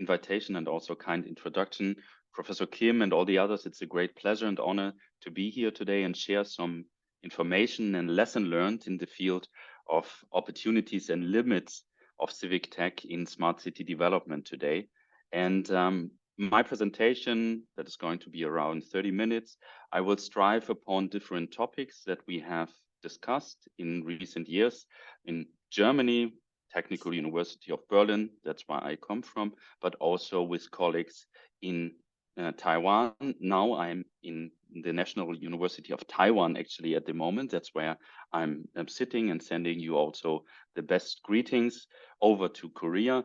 invitation and also kind introduction. Professor Kim and all the others, it's a great pleasure and honor to be here today and share some information and lesson learned in the field of opportunities and limits of civic tech in smart city development today. And my presentation, that is going to be around 30 minutes, I will strive upon different topics that we have discussed in recent years in Germany, Technical University of Berlin, that's where I come from, but also with colleagues in Taiwan. Now I'm in the National University of Taiwan, actually, at the moment. That's where I'm sitting and sending you also the best greetings over to Korea.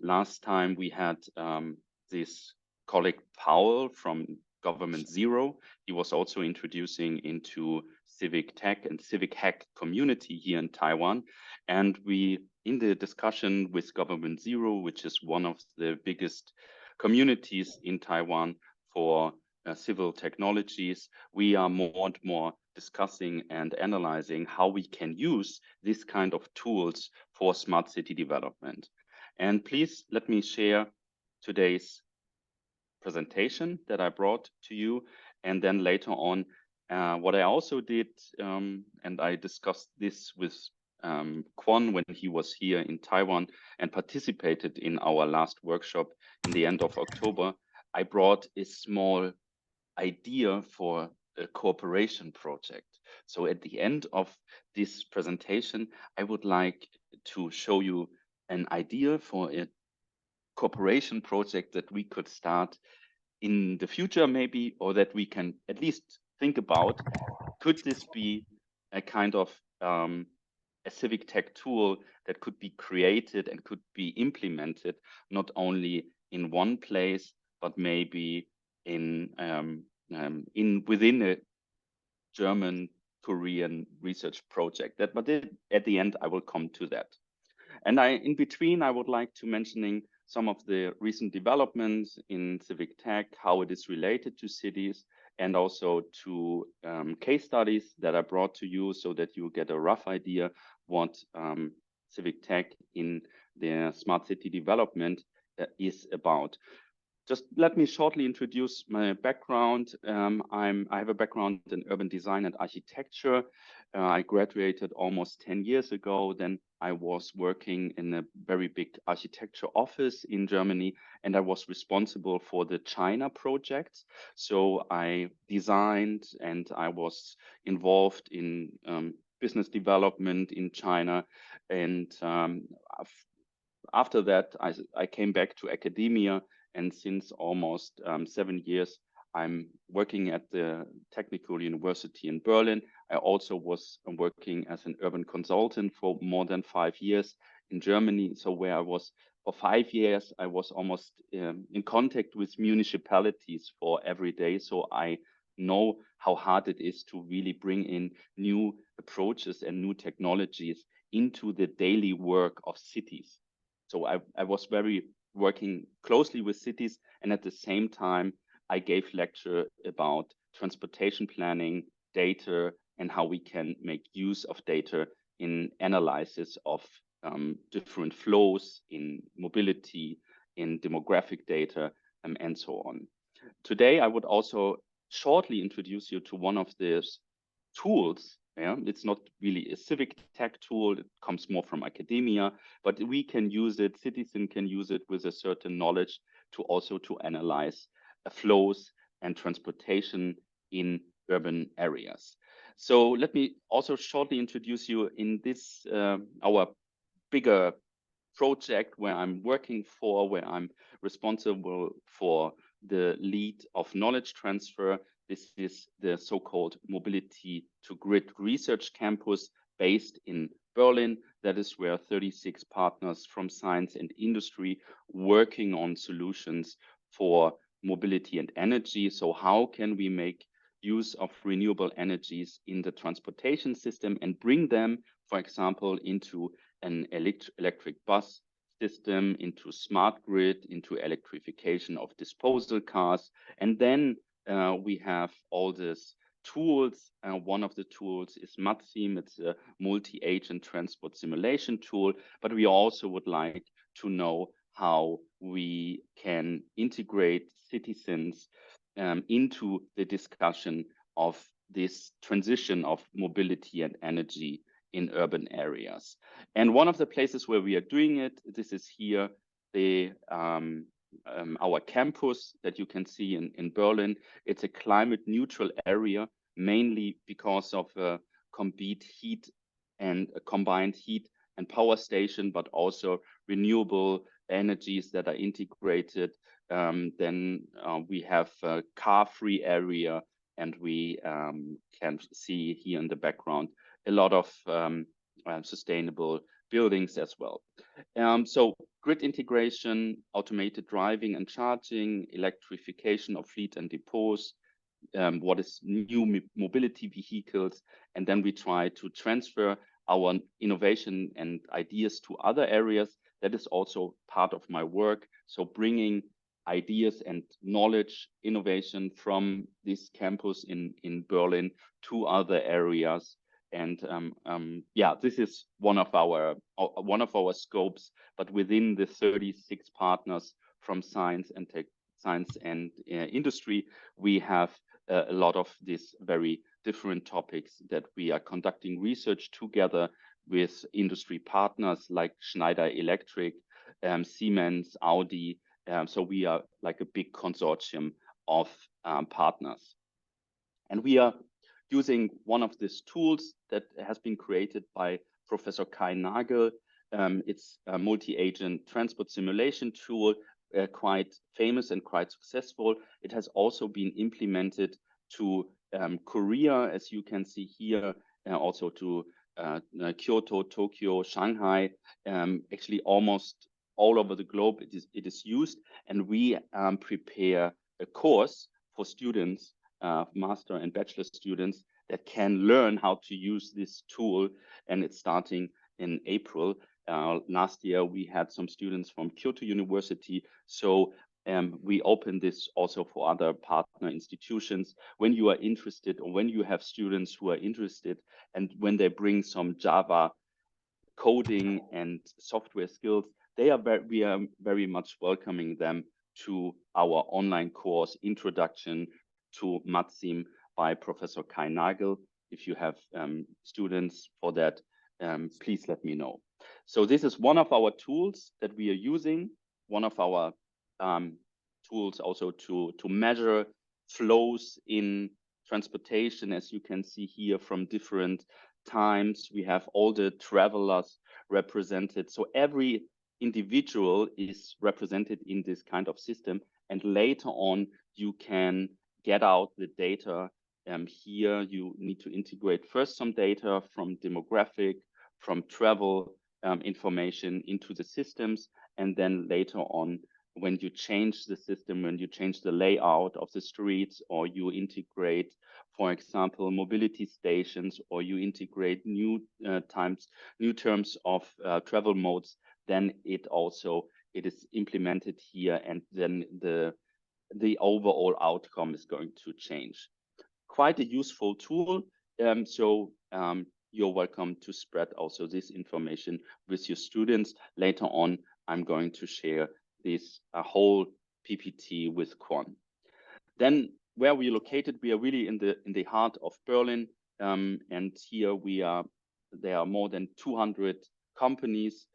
Last time we had this colleague Paul from Government Zero. He was also introducing into civic tech and civic hack community here in Taiwan. And we, in the discussion with Government Zero, which is one of the biggest communities in Taiwan for civil technologies, we are more and more discussing and analyzing how we can use this kind of tools for smart city development. And please let me share today's presentation that I brought to you. And then later on, what I also did, and I discussed this with Kwon when he was here in Taiwan and participated in our last workshop in the end of October, I brought a small idea for a cooperation project. So at the end of this presentation, I would like to show you an idea for a cooperation project that we could start in the future maybe, or that we can at least think about. Could this be a kind of a civic tech tool that could be created and could be implemented not only in one place, but maybe in within a German Korean research project? But at the end, I will come to that. And in between, I would like to mentioning some of the recent developments in civic tech, how it is related to cities, and also to case studies that I brought to you so that you get a rough idea what civic tech in the smart city development is about. Just let me shortly introduce my background. I have a background in urban design and architecture. I graduated almost 10 years ago. Then I was working in a very big architecture office in Germany, and I was responsible for the China projects. So I designed and I was involved in business development in China. And after that, I came back to academia. And since almost 7 years, I'm working at the Technical University in Berlin. I also was working as an urban consultant for more than 5 years in Germany. So where I was for 5 years, I was almost in contact with municipalities for every day. So I know how hard it is to really bring in new approaches and new technologies into the daily work of cities. So I was working closely with cities, and at the same time, I gave lecture about transportation planning, data, and how we can make use of data in analysis of different flows in mobility, in demographic data, and so on. Today, I would also shortly introduce you to one of these tools. Yeah, it's not really a civic tech tool. It comes more from academia, but we can use it. Citizens can use it with a certain knowledge to also to analyze flows and transportation in urban areas. So let me also shortly introduce you in this our bigger project where I'm working for, where I'm responsible for the lead of knowledge transfer. This is the so-called Mobility to Grid Research Campus based in Berlin. That is where 36 partners from science and industry working on solutions for mobility and energy. So how can we make use of renewable energies in the transportation system and bring them, for example, into an electric bus system, into smart grid, into electrification of disposal cars. And then we have all these tools. One of the tools is MATSIM. It's a multi-agent transport simulation tool, but we also would like to know how we can integrate citizens into the discussion of this transition of mobility and energy in urban areas. And one of the places where we are doing it, this is here, our campus that you can see in Berlin. It's a climate neutral area, mainly because of a combined heat and power station, but also renewable energies that are integrated. Then we have a car-free area, and we can see here in the background a lot of sustainable buildings as well. So grid integration, automated driving and charging, electrification of fleet and depots, what is new mobility vehicles, and then we try to transfer our innovation and ideas to other areas. That is also part of my work. So bringing ideas and knowledge, innovation from this campus in Berlin to other areas. And yeah, this is one of our scopes, but within the 36 partners from science and industry, we have a lot of these very different topics that we are conducting research together with industry partners like Schneider Electric, Siemens, Audi. So we are like a big consortium of partners. And we are using one of these tools that has been created by Professor Kai Nagel. It's a multi-agent transport simulation tool, quite famous and quite successful. It has also been implemented to Korea, as you can see here, also to Kyoto, Tokyo, Shanghai, actually almost all over the globe it is used. And we prepare a course for students, master and bachelor students, that can learn how to use this tool. And it's starting in April. Last year, we had some students from Kyoto University. So we open this also for other partner institutions. When you are interested, or when you have students who are interested, and when they bring some Java coding and software skills, we are very much welcoming them to our online course, Introduction to MatSim by Professor Kai Nagel. If you have students for that, please let me know. So this is one of our tools that we are using, one of our tools also to measure flows in transportation. As you can see here, from different times, we have all the travelers represented. So every individual is represented in this kind of system. And later on, you can get out the data. Here, you need to integrate first some data from demographic, from travel information into the systems. And then later on, when you change the system, when you change the layout of the streets, or you integrate, for example, mobility stations, or you integrate new terms of travel modes, then it is implemented here, and then the overall outcome is going to change. Quite a useful tool. So you're welcome to spread also this information with your students. Later on, I'm going to share this whole PPT with Quan. Then where we are located, we are really in the heart of Berlin. And here there are more than 200 companies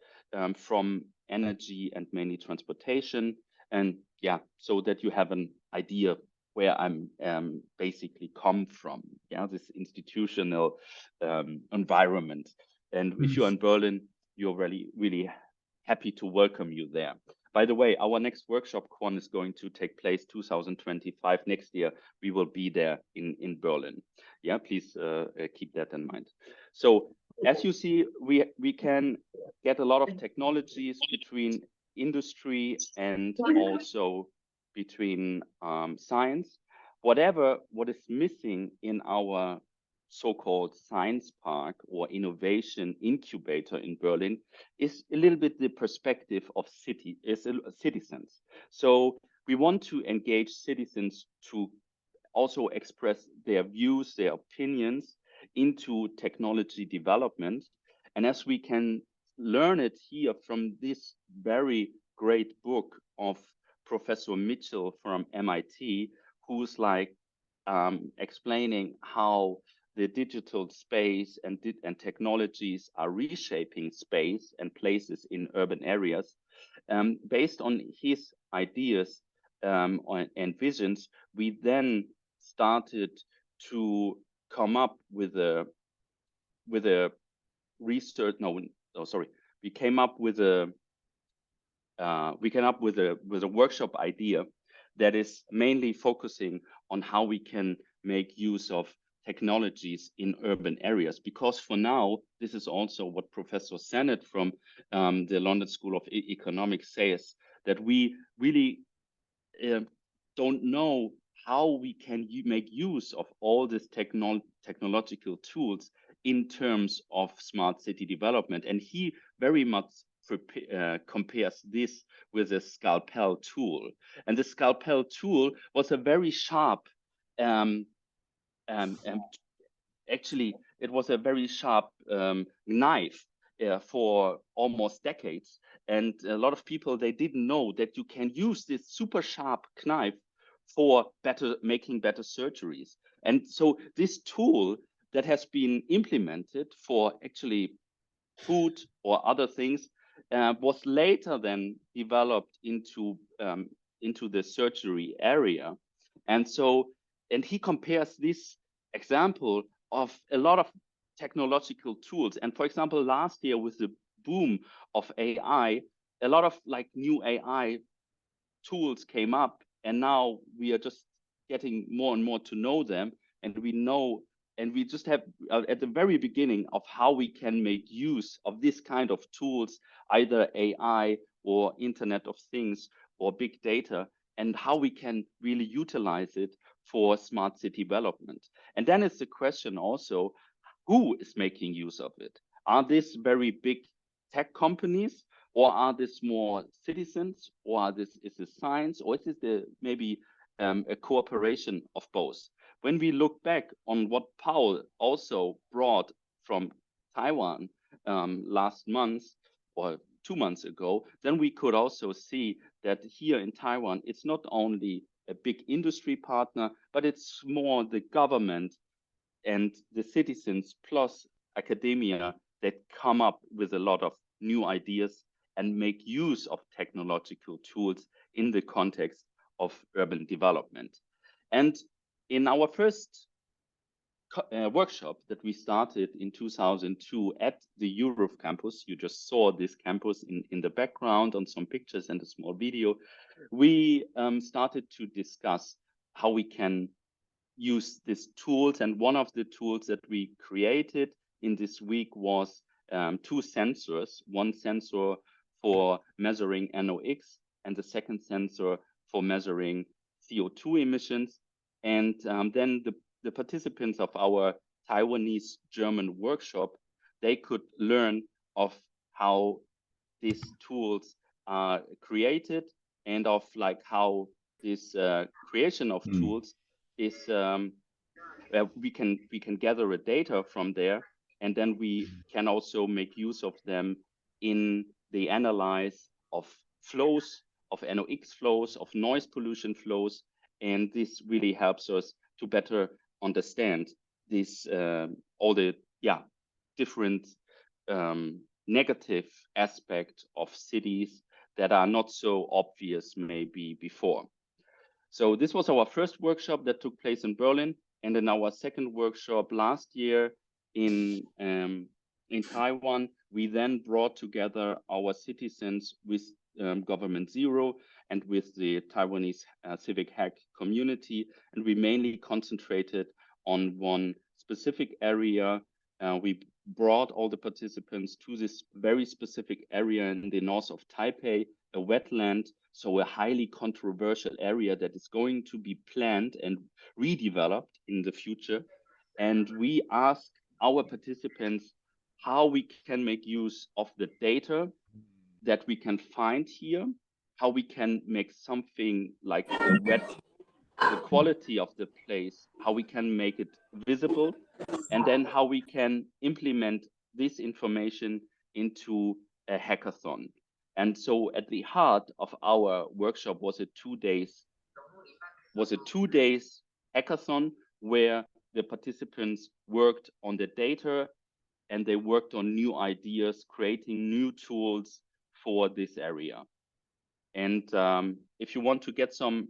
from energy and mainly transportation. And yeah, so that you have an idea where I'm basically come from, yeah, this institutional environment. And if you're in Berlin, you're really, really happy to welcome you there. By the way, our next workshop, Quan, is going to take place 2025. Next year, we will be there in Berlin. Yeah, please keep that in mind. So as you see, we can get a lot of technologies between industry and also between science. What is missing in our so-called science park or innovation incubator in Berlin is a little bit the perspective of citizens. So we want to engage citizens to also express their views, their opinions into technology development. And as we can learn it here from this very great book of Professor Mitchell from MIT, who's like explaining how the digital space and technologies are reshaping space and places in urban areas. Based on his ideas and visions, we then started to come up with a research. No, sorry. We came up with a workshop idea that is mainly focusing on how we can make use of technologies in urban areas. Because for now, this is also what Professor Sennett from the London School of Economics says, that we really don't know how we can make use of all these technological tools in terms of smart city development. And he very much compares this with a scalpel tool. And the scalpel tool was a very sharp, actually, it was a very sharp knife for almost decades. And a lot of people, they didn't know that you can use this super sharp knife for making better surgeries. And so this tool that has been implemented for actually food or other things was later then developed into the surgery area. And so, and he compares this example of a lot of technological tools. And for example, last year with the boom of AI, a lot of like new AI tools came up, and now we are just getting more and more to know them, and we just have at the very beginning of how we can make use of this kind of tools, either AI or Internet of Things or big data, and how we can really utilize it for smart city development. And then it's the question also, who is making use of it? Are these very big tech companies, or are these more citizens, or is this science, or is it maybe a cooperation of both? When we look back on what Paul also brought from Taiwan last month or 2 months ago, then we could also see that here in Taiwan, it's not only a big industry partner, but it's more the government and the citizens plus academia that come up with a lot of new ideas and make use of technological tools in the context of urban development. And in our first workshop that we started in 2002 at the Europe campus, you just saw this campus in the background on some pictures and a small video, we started to discuss how we can use these tools. And one of the tools that we created in this week was 2 sensors, one sensor for measuring NOx and the second sensor for measuring CO2 emissions. And then the participants of our Taiwanese German workshop, they could learn of how these tools are created and of like how this creation of tools is we can gather a data from there, and then we can also make use of them in the analysis of flows, of NOx flows, of noise pollution flows, and this really helps us to better understand this all the different negative aspects of cities that are not so obvious maybe before. So this was our first workshop that took place in Berlin, and then our second workshop last year in Taiwan. We then brought together our citizens with Government Zero and with the Taiwanese civic hack community, and we mainly concentrated on one specific area. We brought all the participants to this very specific area in the north of Taipei, a wetland, so a highly controversial area that is going to be planned and redeveloped in the future. And we asked our participants how we can make use of the data that we can find here, how we can make something like the quality of the place, how we can make it visible, and then how we can implement this information into a hackathon. And so at the heart of our workshop was a 2 days hackathon where the participants worked on the data and they worked on new ideas, creating new tools for this area. And if you want to get some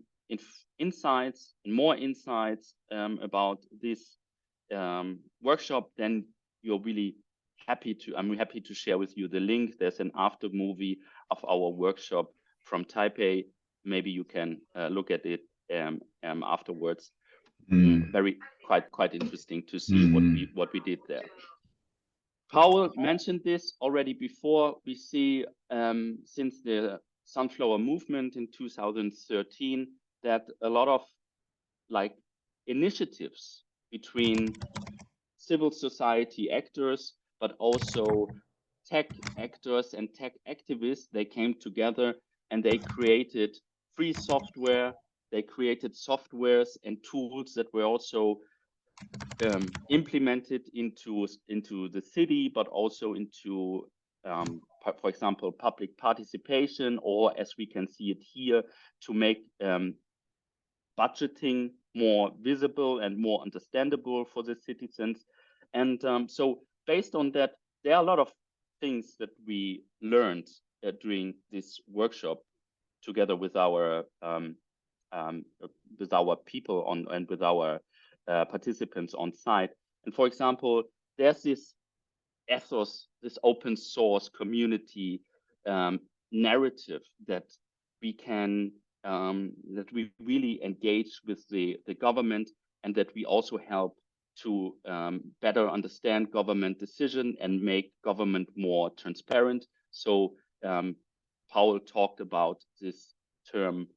insights and more insights about this workshop, then you're really I'm happy to share with you the link. There's an after movie of our workshop from Taipei. Maybe you can look at it afterwards. Quite interesting to see what we did there. Paul mentioned this already before. We see since the Sunflower Movement in 2013 that a lot of initiatives between civil society actors, but also tech actors and tech activists, they came together and they created free software. They created softwares and tools that were also implemented into the city, but also into, for example, public participation, or as we can see it here, to make budgeting more visible and more understandable for the citizens. And so based on that, there are a lot of things that we learned during this workshop together with our people and with our participants on site. And for example, there's this ethos, this open source community narrative that we can that we really engage with the government, and that we also help to better understand government decision and make government more transparent. So Paul talked about this term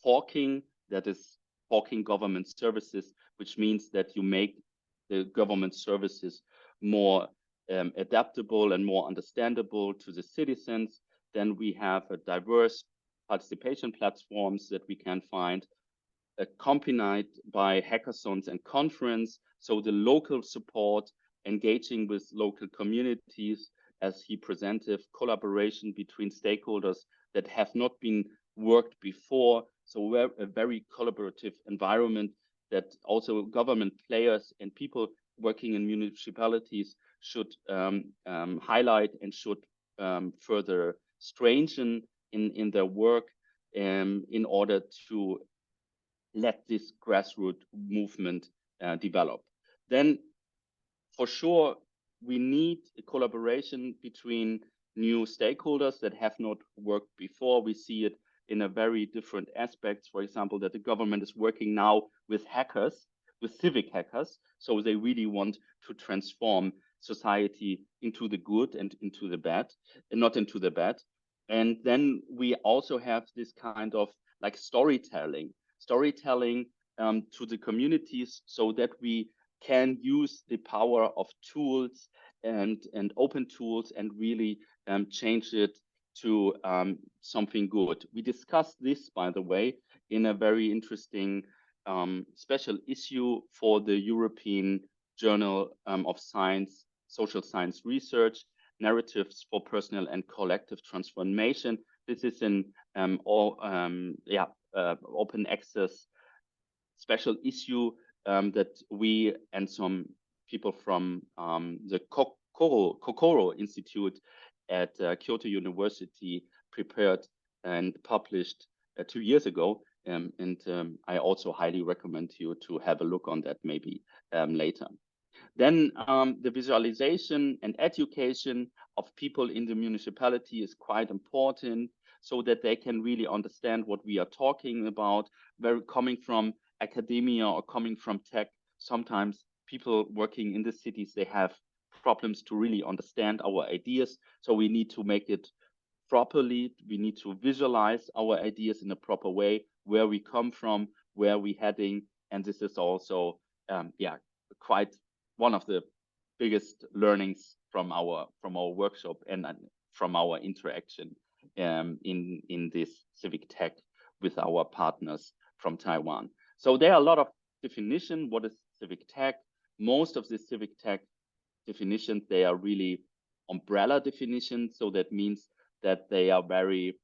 forking, that is forking government services, which means that you make the government services more adaptable and more understandable to the citizens. Then we have a diverse participation platforms that we can find, accompanied by hackathons and conference. So the local support, engaging with local communities, as he presented, collaboration between stakeholders that have not been worked before. So we're a very collaborative environment that also government players and people working in municipalities should highlight and should further strengthen in their work in order to let this grassroots movement develop. Then for sure, we need a collaboration between new stakeholders that have not worked before. We see it in a very different aspects. For example, that the government is working now with hackers, with civic hackers. So they really want to transform society into the good and into the bad, and not into the bad. And then we also have this kind of storytelling to the communities, so that we can use the power of tools and open tools and really change it to something good. We discussed this, by the way, in a very interesting special issue for the European Journal of Science, Social Science Research, Narratives for Personal and Collective Transformation. This is an open access special issue that we and some people from the Kokoro Institute at Kyoto University prepared and published 2 years ago. I also highly recommend you to have a look on that maybe later. Then the visualization and education of people in the municipality is quite important, so that they can really understand what we are talking about. Coming from academia or coming from tech, sometimes people working in the cities, they have problems to really understand our ideas. So we need to make it properly. We need to visualize our ideas in a proper way, where we come from, where we're heading. And this is also quite one of the biggest learnings from our workshop and from our interaction in this civic tech with our partners from Taiwan. So there are a lot of definitions. What is civic tech? Most of the civic tech definitions, they are really umbrella definitions. So that means that they are very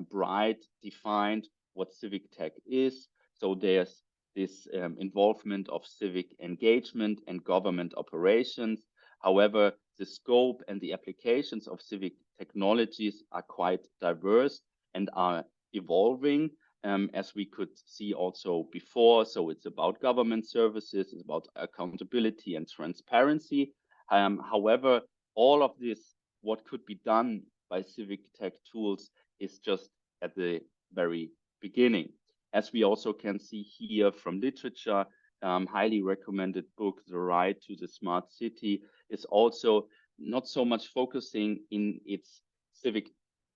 bright, defined what civic tech is. So there's this involvement of civic engagement and government operations. However, the scope and the applications of civic technologies are quite diverse and are evolving, as we could see also before. So it's about government services, it's about accountability and transparency. However, all of this, what could be done by civic tech tools, is just at the very beginning. As we also can see here from literature, highly recommended book, The Ride to the Smart City, is also not so much focusing in its civic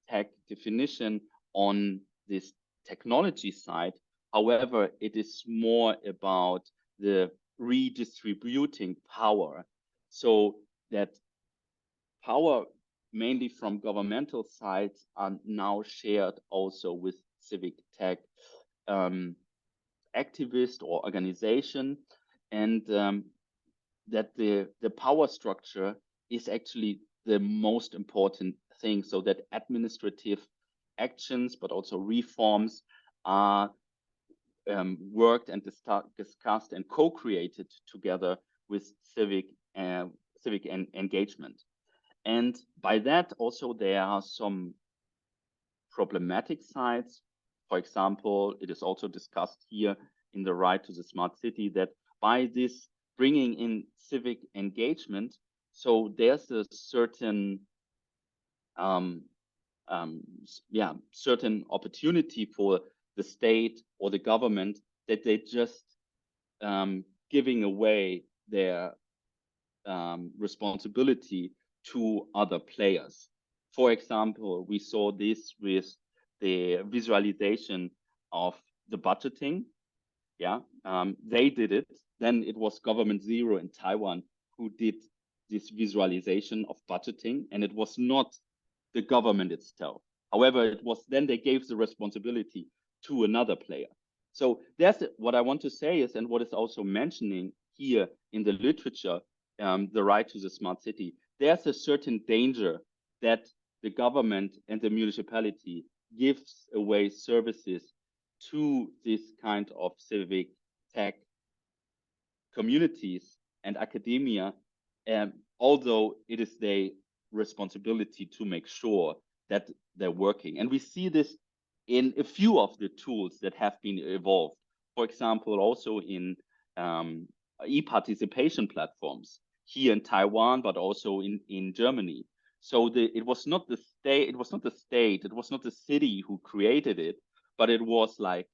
tech definition on this technology side. However, it is more about the redistributing power, so that power mainly from governmental sides are now shared also with civic tech activist or organization, and that the power structure is actually the most important thing, so that administrative actions but also reforms are worked and discussed and co-created together with civic engagement. And by that also there are some problematic sides. For example, it is also discussed here in The Ride to the Smart City that by this bringing in civic engagement, so there's a certain certain opportunity for the state or the government that they just giving away their responsibility to other players. For example, we saw this with the visualization of the budgeting. They did it. Then it was Government Zero in Taiwan who did this visualization of budgeting, and it was not the government itself. However, it was then they gave the responsibility to another player. So that's what I want to say is, and what is also mentioning here in the literature, The Ride to the Smart City, there's a certain danger that the government and the municipality gives away services to this kind of civic tech communities and academia, although it is their responsibility to make sure that they're working. And we see this in a few of the tools that have been evolved. For example, also in e-participation platforms here in Taiwan, but also in Germany. So it was not the state, it was not the city who created it, but it was like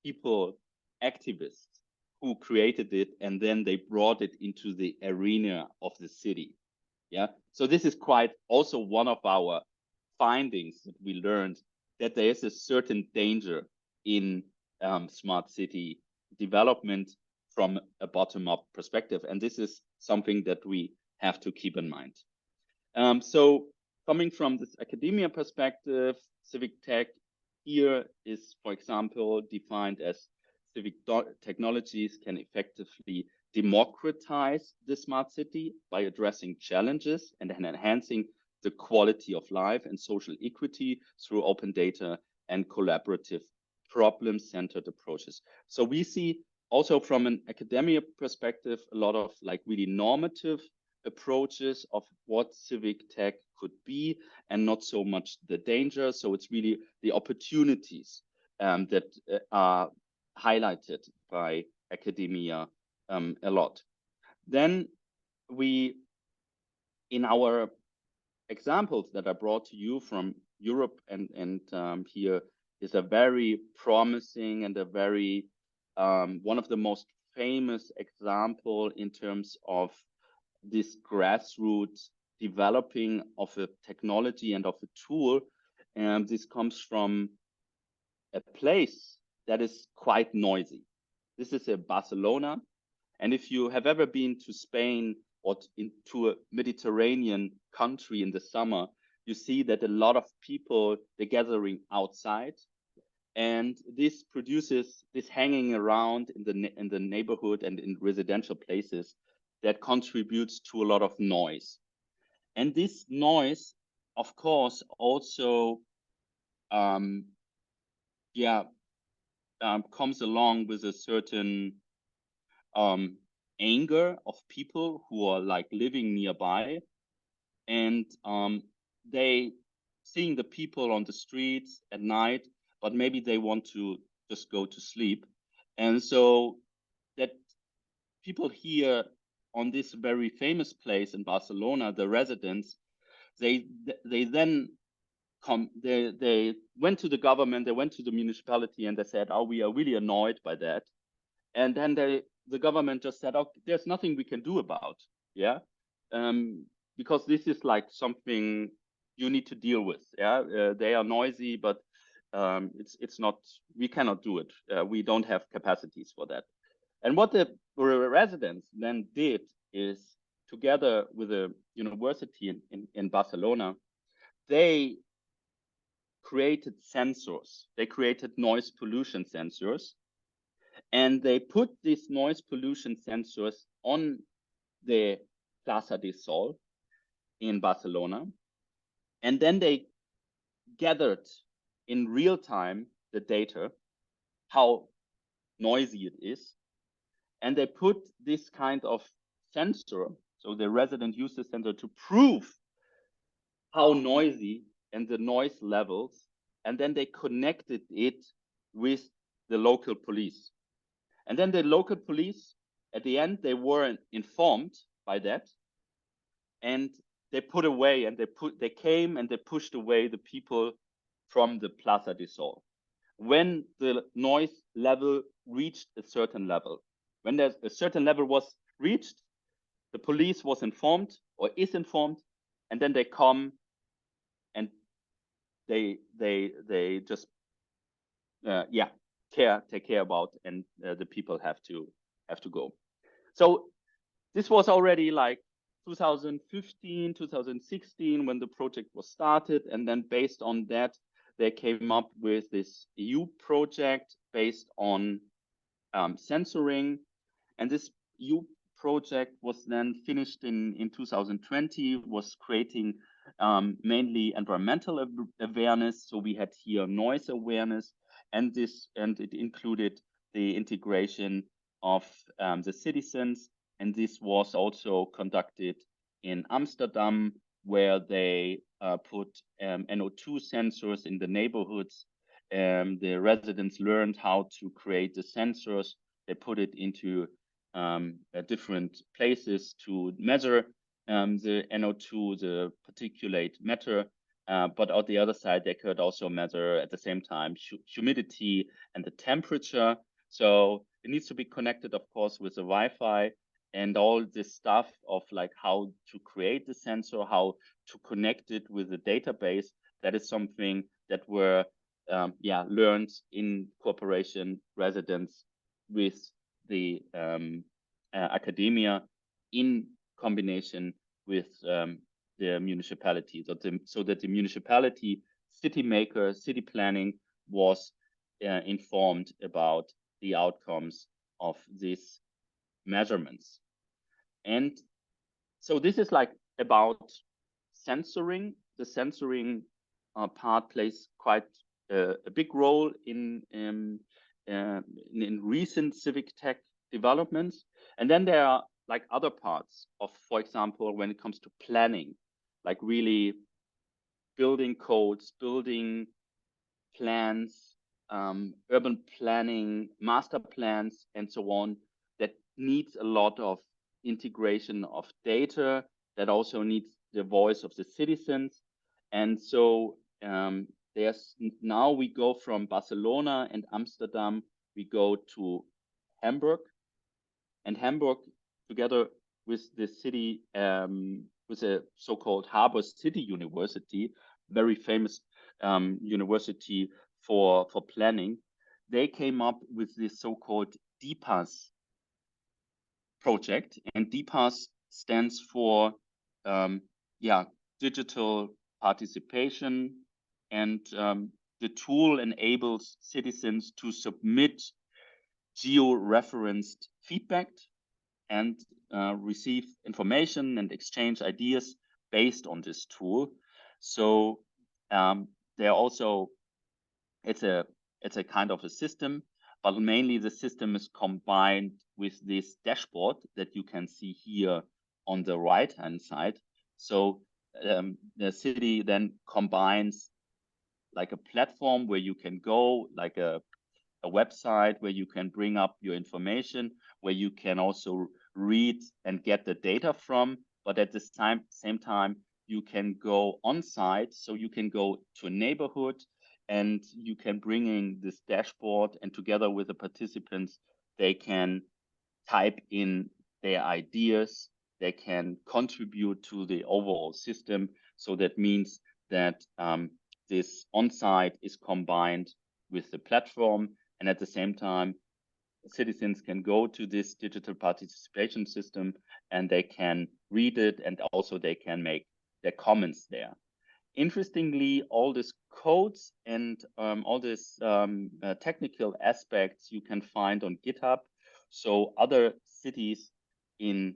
people, activists who created it, and then they brought it into the arena of the city. Yeah. So this is quite also one of our findings that we learned, that there is a certain danger in smart city development from a bottom-up perspective. And this is something that we have to keep in mind. So coming from this academia perspective, civic tech here is, for example, defined as civic technologies can effectively democratize the smart city by addressing challenges and enhancing the quality of life and social equity through open data and collaborative problem-centered approaches. So we see also from an academia perspective, a lot of like really normative approaches of what civic tech could be, and not so much the danger. So it's really the opportunities that are highlighted by academia a lot. Then we, in our examples that I brought to you from Europe, and here is a very promising and a very one of the most famous example in terms of this grassroots developing of a technology and of a tool. And this comes from a place that is quite noisy. This is Barcelona. And if you have ever been to Spain or into a Mediterranean country in the summer, you see that a lot of people, they're gathering outside. And this produces this hanging around in the neighborhood and in residential places that contributes to a lot of noise. And this noise of course, also comes along with a certain anger of people who are like living nearby, and they seeing the people on the streets at night, but maybe they want to just go to sleep, and so that people here on this very famous place in Barcelona, the residents, they then they went to the government, they went to the municipality, and they said, "Oh, we are really annoyed by that." And then the government just said, "Oh, there's nothing we can do about, yeah, because this is like something you need to deal with, yeah. They are noisy, but it's not. We cannot do it. We don't have capacities for that." And what the residents then did is, together with the university in Barcelona, they created sensors. They created noise pollution sensors, and they put these noise pollution sensors on the Plaza de Sol in Barcelona. And then they gathered in real time the data, how noisy it is. And they put this kind of sensor, so the resident used the sensor to prove how noisy and the noise levels, and then they connected it with the local police. And then the local police, at the end, they were informed by that, and they put away, and they came and they pushed away the people from the Plaza de Sol when the noise level reached a certain level. When there's a certain level was reached, the police was informed or is informed, and then they come and they just take care about, and the people have to go. So this was already like 2015, 2016 when the project was started, and then based on that, they came up with this EU project based on censoring, and this EU project was then finished in 2020, was creating mainly environmental awareness. So we had here noise awareness, and it included the integration of the citizens. And this was also conducted in Amsterdam, where they put NO2 sensors in the neighborhoods. The residents learned how to create the sensors. They put it into different places to measure the NO2, the particulate matter. But on the other side, they could also measure at the same time humidity and the temperature. So it needs to be connected, of course, with the Wi-Fi and all this stuff of like how to create the sensor, how to connect it with the database. That is something that were learned in cooperation, residents with the academia in combination with the municipality, so that the municipality, city maker, city planning was informed about the outcomes of these measurements. And so this is like about censoring. The censoring part plays quite a big role in recent civic tech developments. And then there are like other parts of, for example, when it comes to planning, like really building codes, building plans, urban planning, master plans, and so on, that needs a lot of integration of data, that also needs the voice of the citizens. And so now we go from Barcelona and Amsterdam, we go to Hamburg, and Hamburg, together with the city, with a so-called Harbor City University, very famous university for planning, they came up with this so-called DPAS project, and DPAS stands for digital participation, and the tool enables citizens to submit geo-referenced feedback and receive information and exchange ideas based on this tool. So they're also, it's a kind of a system, but mainly the system is combined with this dashboard that you can see here on the right hand side. So the city then combines like a platform where you can go, like a website where you can bring up your information, where you can also read and get the data from, but at the same time, you can go on site. So you can go to a neighborhood and you can bring in this dashboard, and together with the participants, they can type in their ideas, they can contribute to the overall system. So that means that this on-site is combined with the platform, and at the same time, citizens can go to this digital participation system and they can read it, and also they can make their comments there. Interestingly, all these codes and all these technical aspects you can find on GitHub. So other cities in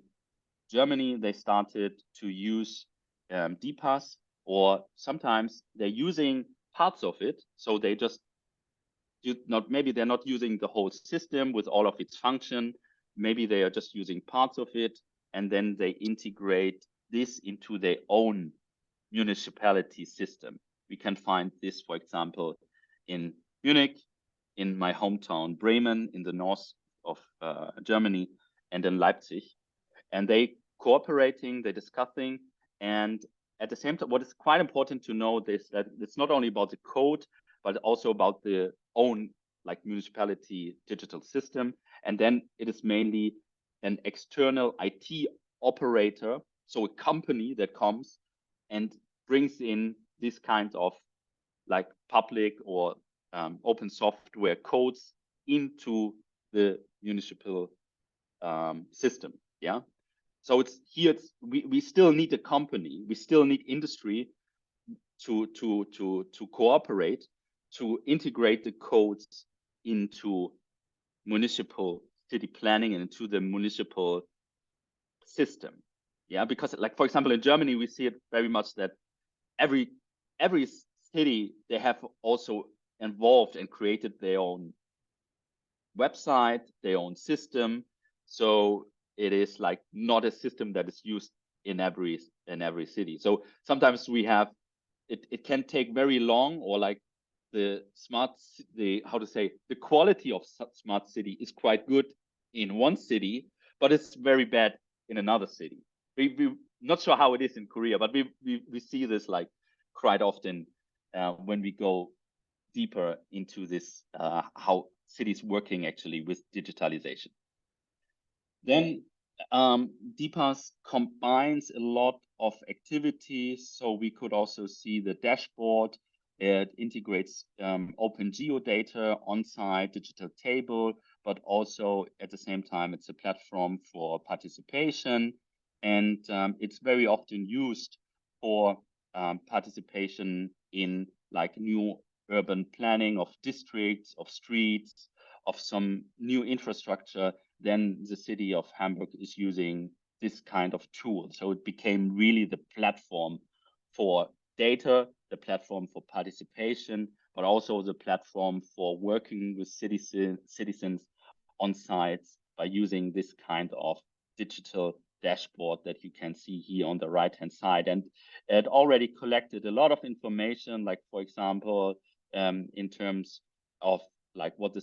Germany, they started to use DPass, or sometimes they're using parts of it. So they just maybe they're not using the whole system with all of its function. Maybe they are just using parts of it, and then they integrate this into their own municipality system. We can find this, for example, in Munich, in my hometown Bremen, in the north of Germany, and in Leipzig. And they cooperating, they're discussing, and at the same time, what is quite important to know is that it's not only about the code, but also about the own like municipality digital system. And then it is mainly an external IT operator, so a company that comes and brings in this kind of like public or open software codes into the municipal system. Yeah. So we still need a company, we still need industry to cooperate, to integrate the codes into municipal city planning and into the municipal system. Yeah, because like, for example, in Germany, we see it very much that every city, they have also involved and created their own website, their own system. So it is like not a system that is used in every city. So sometimes we have it can take very long, or like the quality of smart city is quite good in one city, but it's very bad in another city. We not sure how it is in Korea, but we see this like quite often when we go deeper into this how cities working actually with digitalization. Then DPass combines a lot of activities. So we could also see the dashboard. It integrates open geodata, on-site digital table, but also at the same time, it's a platform for participation. And it's very often used for participation in like new urban planning of districts, of streets, of some new infrastructure. Then the city of Hamburg is using this kind of tool. So it became really the platform for data, the platform for participation, but also the platform for working with citizens on sites by using this kind of digital dashboard that you can see here on the right hand side. And it already collected a lot of information, like, for example, in terms of like what the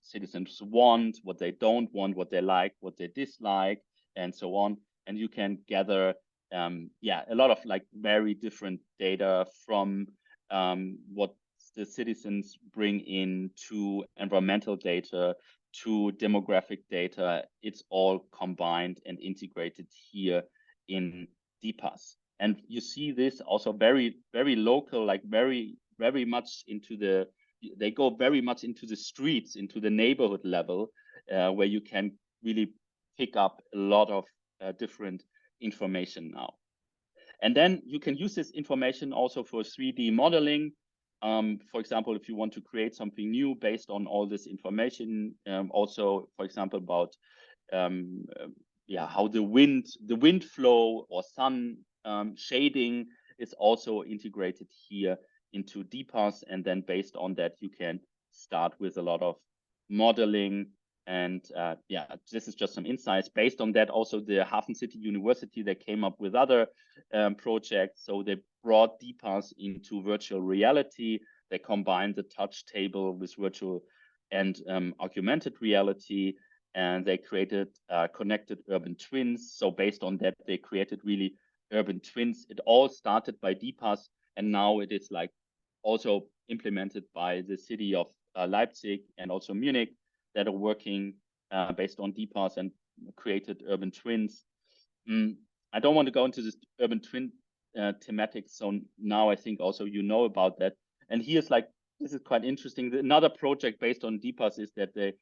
citizens want, what they don't want, what they like, what they dislike, and so on. And you can gather a lot of like very different data from what the citizens bring in, to environmental data, to demographic data. It's all combined and integrated here in DPass. And you see this also very, very local, like very, very much into the, they go very much into the streets, into the neighborhood level, where you can really pick up a lot of different information now. And then you can use this information also for 3D modeling. For example, if you want to create something new based on all this information, also, for example, about how the wind flow or sun shading is also integrated here into DPAS. And then based on that, you can start with a lot of modeling. And yeah, this is just some insights. Based on that, also the Hafen City University, they came up with other projects. So they brought DPAS into virtual reality. They combined the touch table with virtual and augmented reality. And they created connected urban twins. So based on that, they created really urban twins. It all started by DPAS, and now it is like also implemented by the city of Leipzig and also Munich that are working based on DPAS and created urban twins. I don't want to go into this urban twin thematic. So now I think also you know about that. And here's like, this is quite interesting. Another project based on DPAS is that they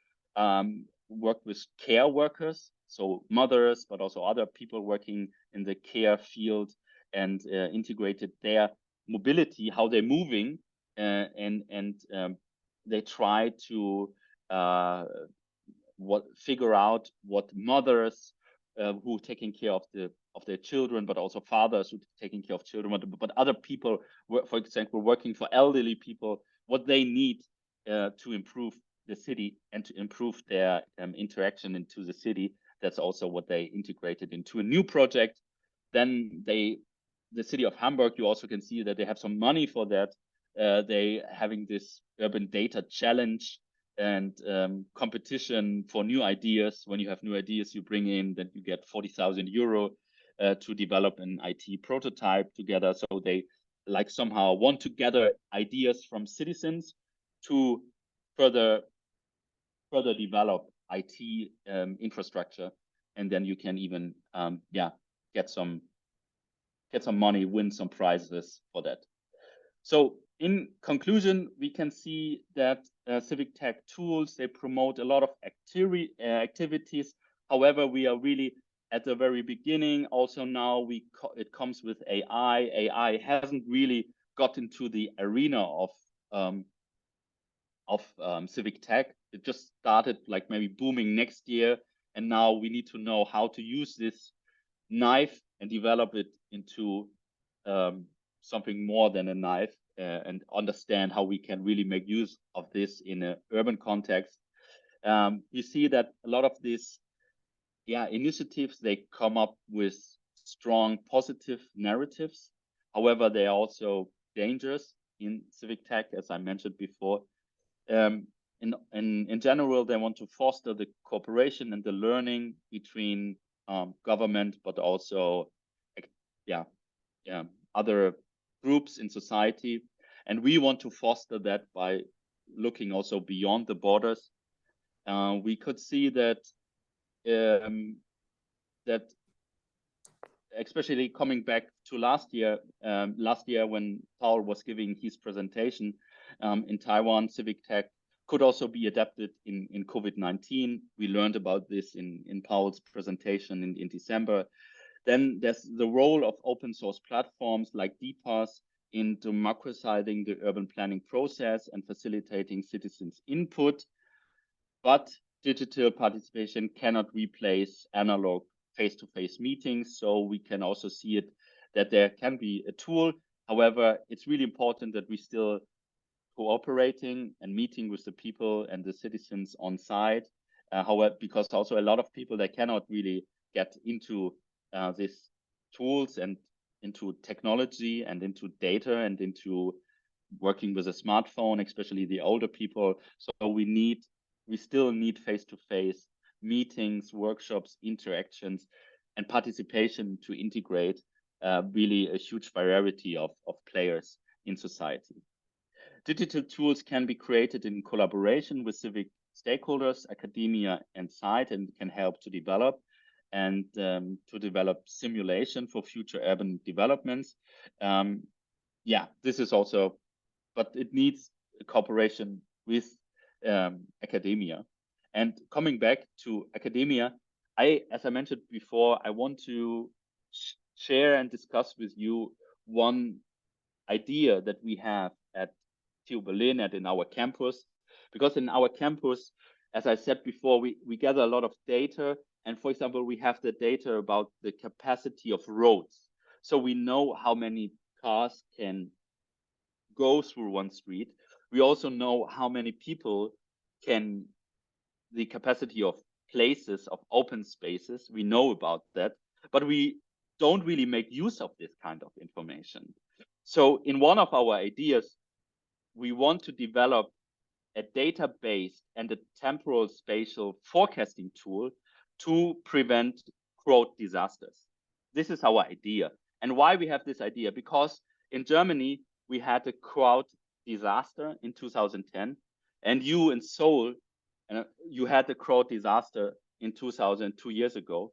work with care workers, so mothers, but also other people working in the care field, and integrated their mobility, how they're moving, and they try to figure out what mothers who are taking care of their children, but also fathers who are taking care of children, but other people, for example, working for elderly people, what they need to improve the city and to improve their interaction into the city. That's also what they integrated into a new project. Then the city of Hamburg, you also can see that they have some money for that. They having this urban data challenge and competition for new ideas. When you have new ideas, you bring in, then you get 40,000 euro to develop an IT prototype together. So they like somehow want to gather ideas from citizens to further develop IT infrastructure, and then you can even get some money, win some prizes for that. So in conclusion, we can see that civic tech tools, they promote a lot of activities. However, we are really at the very beginning. Also now it comes with AI. AI hasn't really got into the arena of civic tech. It just started like maybe booming next year, and now we need to know how to use this knife and develop it into something more than a knife, and understand how we can really make use of this in an urban context. You see that a lot of these initiatives, they come up with strong positive narratives. However, they are also dangerous in civic tech, as I mentioned before. In general, they want to foster the cooperation and the learning between government, but also other groups in society. And we want to foster that by looking also beyond the borders. We could see that that especially coming back to last year when Paul was giving his presentation in Taiwan, civic tech could also be adapted in COVID-19. We learned about this in Paul's presentation in December. Then there's the role of open source platforms like DPAS in democratizing the urban planning process and facilitating citizens' input. But digital participation cannot replace analog face-to-face meetings. So we can also see it that there can be a tool. However, it's really important that we still cooperating and meeting with the people and the citizens on site. However, because also a lot of people, they cannot really get into these tools and into technology and into data and into working with a smartphone, especially the older people. So we still need face-to-face meetings, workshops, interactions, and participation to integrate really a huge variety of players in society. Digital tools can be created in collaboration with civic stakeholders, academia, and site, and can help to develop simulation for future urban developments. This is also, but it needs a cooperation with academia. And coming back to academia, as I mentioned before, I want to share and discuss with you one idea that we have at TU Berlin and in our campus. Because in our campus, as I said before, we gather a lot of data. And for example, we have the data about the capacity of roads. So we know how many cars can go through one street. We also know how many people can, the capacity of places, of open spaces. We know about that, but we don't really make use of this kind of information. So in one of our ideas, we want to develop a database and a temporal spatial forecasting tool to prevent crowd disasters. This is our idea. And why we have this idea? Because in Germany, we had a crowd disaster in 2010, and you in Seoul, you had a crowd disaster in 2000, 2 years ago.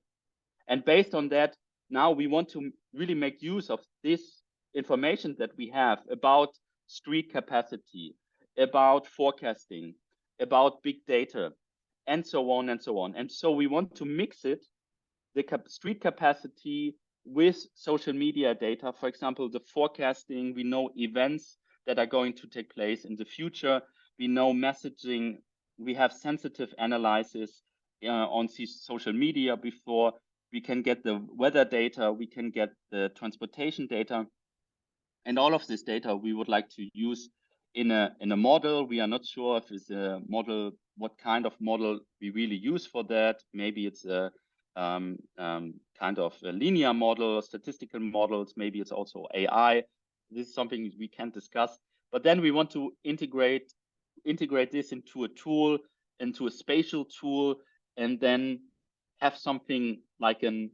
And based on that, now we want to really make use of this information that we have about street capacity, about forecasting, about big data, and so on and so on. And so we want to mix it, the street capacity with social media data. For example, the forecasting, we know events that are going to take place in the future. We know messaging. We have sensitive analysis on social media before. We can get the weather data. We can get the transportation data. And all of this data we would like to use in a model. We are not sure if it's a model, what kind of model we really use for that. Maybe it's a kind of a linear model, statistical models. Maybe it's also AI. This is something we can discuss. But then we want to integrate this into a tool, into a spatial tool, and then have something like a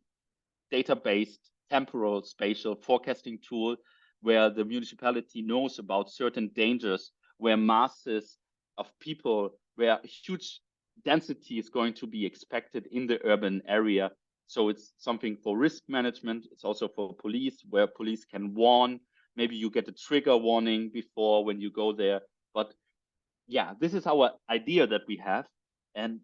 data-based temporal spatial forecasting tool where the municipality knows about certain dangers, where masses of people, where huge density is going to be expected in the urban area. So it's something for risk management. It's also for police, where police can warn. Maybe you get a trigger warning before when you go there. But yeah, this is our idea that we have. And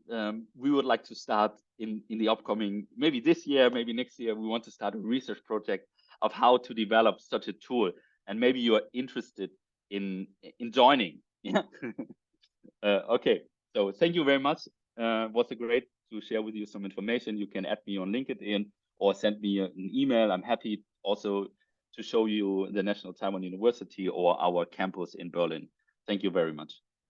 we would like to start in the upcoming, maybe this year, maybe next year, we want to start a research project of how to develop such a tool. And maybe you are interested in joining. Yeah. Okay. So thank you very much. Was great to share with you some information. You can add me on LinkedIn or send me an email. I'm happy also to show you the National Taiwan University or our campus in Berlin. Thank you very much.